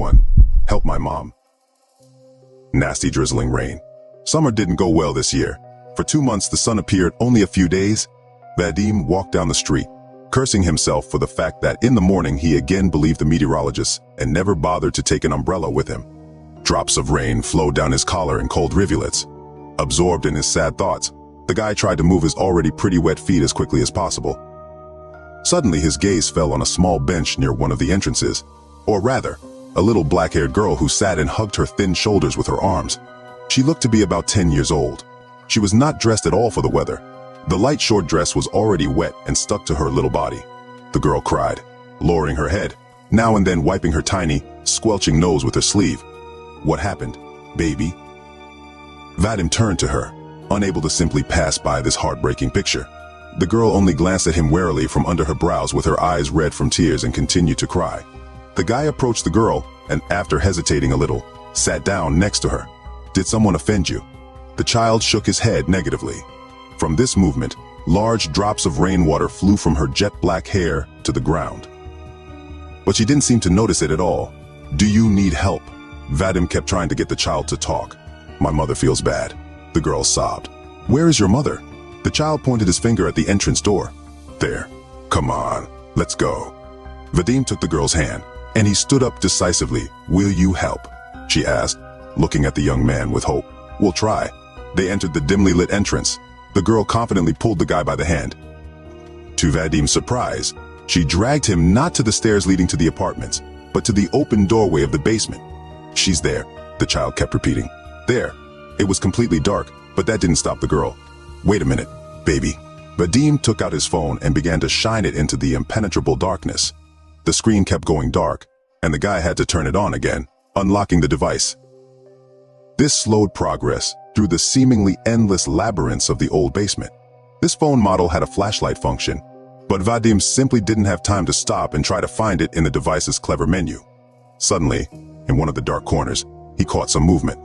1. Help my mom. Nasty drizzling rain. Summer didn't go well this year. For 2 months the sun appeared only a few days. Vadim walked down the street, cursing himself for the fact that in the morning he again believed the meteorologists and never bothered to take an umbrella with him. Drops of rain flowed down his collar in cold rivulets. Absorbed in his sad thoughts, the guy tried to move his already pretty wet feet as quickly as possible. Suddenly his gaze fell on a small bench near one of the entrances, or rather, a little black-haired girl who sat and hugged her thin shoulders with her arms. She looked to be about 10 years old. She was not dressed at all for the weather. The light short dress was already wet and stuck to her little body. The girl cried, lowering her head, now and then wiping her tiny, squelching nose with her sleeve. What happened, baby? Vadim turned to her, unable to simply pass by this heartbreaking picture. The girl only glanced at him warily from under her brows with her eyes red from tears and continued to cry. The guy approached the girl and, after hesitating a little, sat down next to her. Did someone offend you? The child shook his head negatively. From this movement, large drops of rainwater flew from her jet black hair to the ground. But she didn't seem to notice it at all. Do you need help? Vadim kept trying to get the child to talk. My mother feels bad. The girl sobbed. Where is your mother? The child pointed his finger at the entrance door. There. Come on, let's go. Vadim took the girl's hand, and he stood up decisively. Will you help? She asked, looking at the young man with hope. We'll try. They entered the dimly lit entrance. The girl confidently pulled the guy by the hand. To Vadim's surprise, she dragged him not to the stairs leading to the apartments, but to the open doorway of the basement. She's there, the child kept repeating. There. It was completely dark, but that didn't stop the girl. Wait a minute, baby. Vadim took out his phone and began to shine it into the impenetrable darkness. The screen kept going dark, and the guy had to turn it on again, unlocking the device. This slowed progress through the seemingly endless labyrinths of the old basement. This phone model had a flashlight function, but Vadim simply didn't have time to stop and try to find it in the device's clever menu. Suddenly, in one of the dark corners, he caught some movement.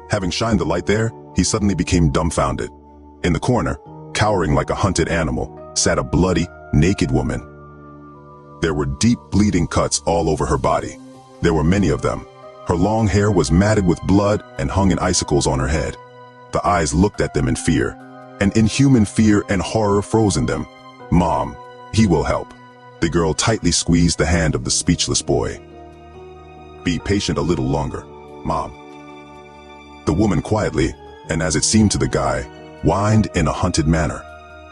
Having shined the light there, he suddenly became dumbfounded. In the corner, cowering like a hunted animal, sat a bloody, naked woman. There were deep bleeding cuts all over her body. There were many of them. Her long hair was matted with blood and hung in icicles on her head. The eyes looked at them in fear. An inhuman fear and horror froze in them. Mom, he will help. The girl tightly squeezed the hand of the speechless boy. Be patient a little longer, Mom. The woman quietly, and as it seemed to the guy, whined in a hunted manner.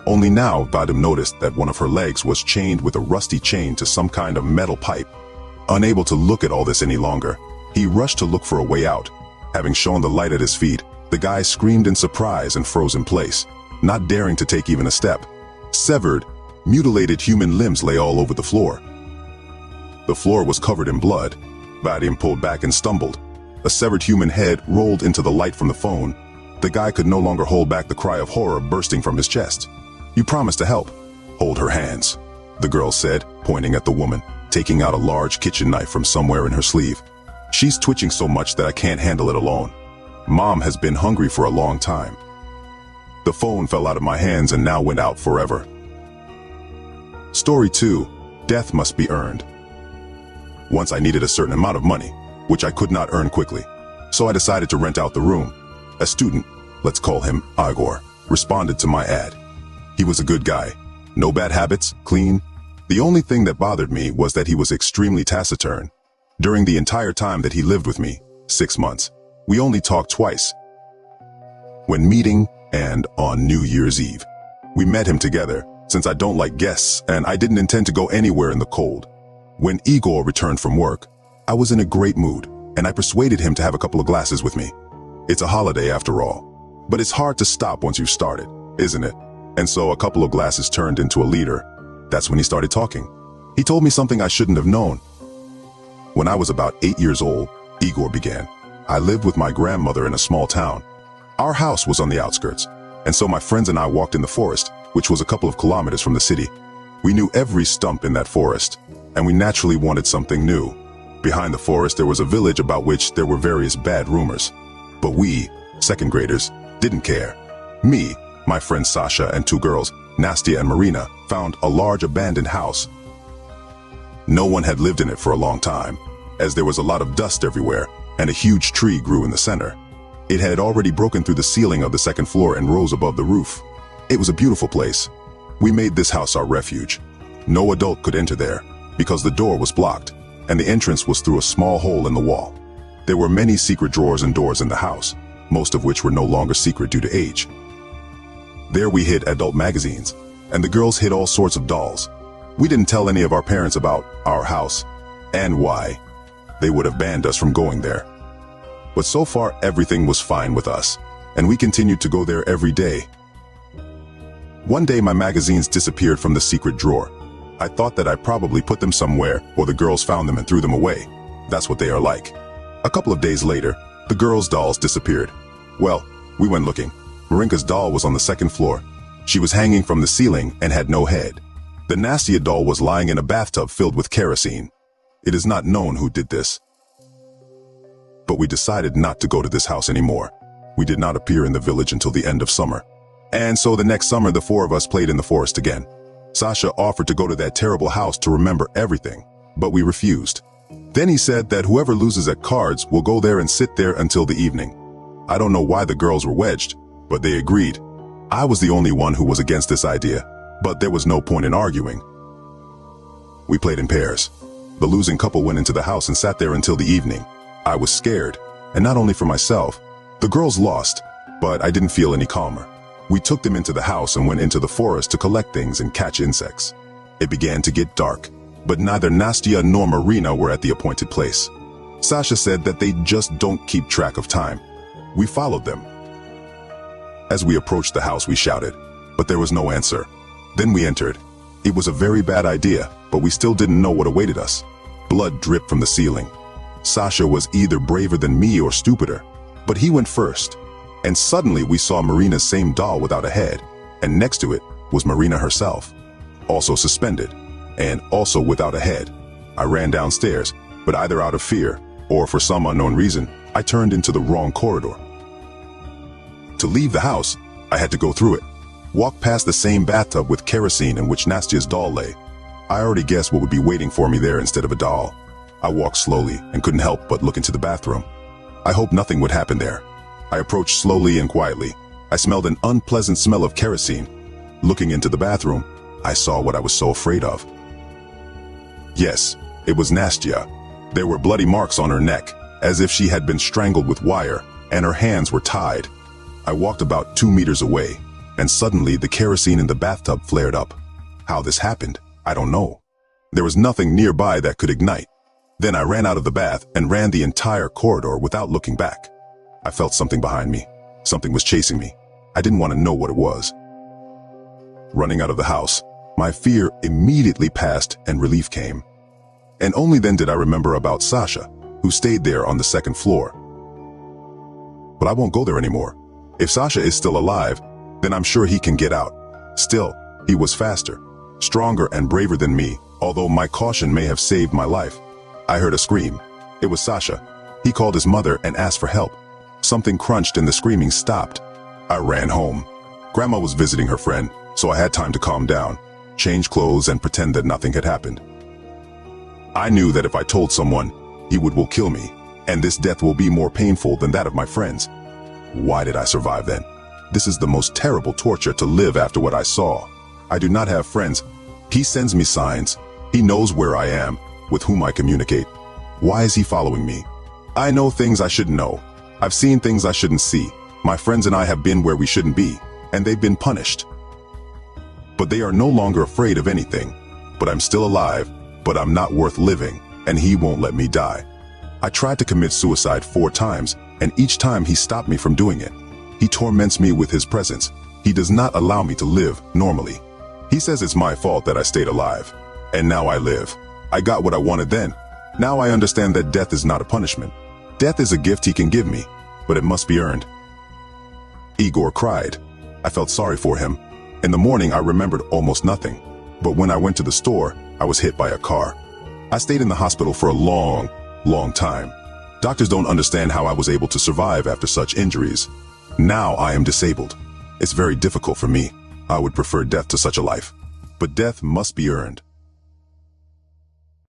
Only now Vadim noticed that one of her legs was chained with a rusty chain to some kind of metal pipe. Unable to look at all this any longer, he rushed to look for a way out. Having shown the light at his feet, the guy screamed in surprise and froze in place, not daring to take even a step. Severed, mutilated human limbs lay all over the floor. The floor was covered in blood. Vadim pulled back and stumbled. A severed human head rolled into the light from the phone. The guy could no longer hold back the cry of horror bursting from his chest. You promised to help. Hold her hands, the girl said, pointing at the woman, taking out a large kitchen knife from somewhere in her sleeve. She's twitching so much that I can't handle it alone. Mom has been hungry for a long time. The phone fell out of my hands and now went out forever. Story 2. Death must be earned. Once I needed a certain amount of money, which I could not earn quickly, so I decided to rent out the room. A student, let's call him Igor, responded to my ad. He was a good guy. No bad habits, clean. The only thing that bothered me was that he was extremely taciturn. During the entire time that he lived with me, 6 months, we only talked twice. When meeting and on New Year's Eve. We met him together, since I don't like guests and I didn't intend to go anywhere in the cold. When Igor returned from work, I was in a great mood, and I persuaded him to have a couple of glasses with me. It's a holiday after all, but it's hard to stop once you've started, isn't it? And so a couple of glasses turned into a liter. That's when he started talking. He told me something I shouldn't have known. When I was about 8 years old, Igor began. I lived with my grandmother in a small town. Our house was on the outskirts, and so my friends and I walked in the forest, which was a couple of kilometers from the city. We knew every stump in that forest, and we naturally wanted something new. Behind the forest there was a village about which there were various bad rumors. But we, second graders, didn't care. Me, my friend Sasha, and 2 girls, Nastia and Marina, found a large abandoned house. No one had lived in it for a long time. as there was a lot of dust everywhere, and a huge tree grew in the center. It had already broken through the ceiling of the second floor and rose above the roof. It was a beautiful place. We made this house our refuge. No adult could enter there, because the door was blocked, and the entrance was through a small hole in the wall. There were many secret drawers and doors in the house, most of which were no longer secret due to age. There we hid adult magazines, and the girls hid all sorts of dolls. We didn't tell any of our parents about our house, and why. They would have banned us from going there. But so far everything was fine with us, and we continued to go there every day. One day my magazines disappeared from the secret drawer. I thought that I probably put them somewhere, or the girls found them and threw them away. That's what they are like. A couple of days later, the girls' dolls disappeared. Well, we went looking. Marinka's doll was on the second floor. She was hanging from the ceiling and had no head. The Nastia doll was lying in a bathtub filled with kerosene. It is not known who did this. But we decided not to go to this house anymore. We did not appear in the village until the end of summer. And so the next summer the four of us played in the forest again. Sasha offered to go to that terrible house to remember everything, but we refused. Then he said that whoever loses at cards will go there and sit there until the evening. I don't know why the girls were wedged, but they agreed. I was the only one who was against this idea, but there was no point in arguing. We played in pairs. The losing couple went into the house and sat there until the evening. I was scared, and not only for myself. The girls lost, but I didn't feel any calmer. We took them into the house and went into the forest to collect things and catch insects. It began to get dark, but neither Nastia nor Marina were at the appointed place. Sasha said that they just don't keep track of time. We followed them. As we approached the house, we shouted, but there was no answer. Then we entered. It was a very bad idea, but we still didn't know what awaited us. Blood dripped from the ceiling. Sasha was either braver than me or stupider, but he went first. And suddenly we saw Marina's same doll without a head, and next to it was Marina herself, also suspended, and also without a head. I ran downstairs, but either out of fear, or for some unknown reason, I turned into the wrong corridor. To leave the house, I had to go through it, walk past the same bathtub with kerosene in which Nastia's doll lay. I already guessed what would be waiting for me there instead of a doll. I walked slowly and couldn't help but look into the bathroom. I hoped nothing would happen there. I approached slowly and quietly. I smelled an unpleasant smell of kerosene. Looking into the bathroom, I saw what I was so afraid of. Yes, it was Nastia. There were bloody marks on her neck, as if she had been strangled with wire, and her hands were tied. I walked about 2 meters away, and suddenly the kerosene in the bathtub flared up. How this happened, I don't know. There was nothing nearby that could ignite. Then I ran out of the bath and ran the entire corridor without looking back. I felt something behind me. Something was chasing me. I didn't want to know what it was. Running out of the house, my fear immediately passed and relief came. And only then did I remember about Sasha, who stayed there on the second floor. But I won't go there anymore. If Sasha is still alive, then I'm sure he can get out. Still, he was faster, stronger and braver than me, although my caution may have saved my life. I heard a scream. It was Sasha. He called his mother and asked for help. Something crunched and the screaming stopped. I ran home. Grandma was visiting her friend, so I had time to calm down, change clothes and pretend that nothing had happened. I knew that if I told someone, he will kill me, and this death will be more painful than that of my friends. Why did I survive then? This is the most terrible torture to live after what I saw. I do not have friends. He sends me signs. He knows where I am, with whom I communicate. Why is he following me? I know things I shouldn't know. I've seen things I shouldn't see. My friends and I have been where we shouldn't be, and they've been punished. But they are no longer afraid of anything. But I'm still alive, but I'm not worth living, and he won't let me die. I tried to commit suicide 4 times, and each time he stopped me from doing it. He torments me with his presence. He does not allow me to live normally. He says it's my fault that I stayed alive, and now I live. I got what I wanted then. Now I understand that death is not a punishment. Death is a gift he can give me, but it must be earned. Igor cried. I felt sorry for him. In the morning, I remembered almost nothing. But when I went to the store, I was hit by a car. I stayed in the hospital for a long time. Doctors don't understand how I was able to survive after such injuries. Now I am disabled. It's very difficult for me. I would prefer death to such a life. But death must be earned.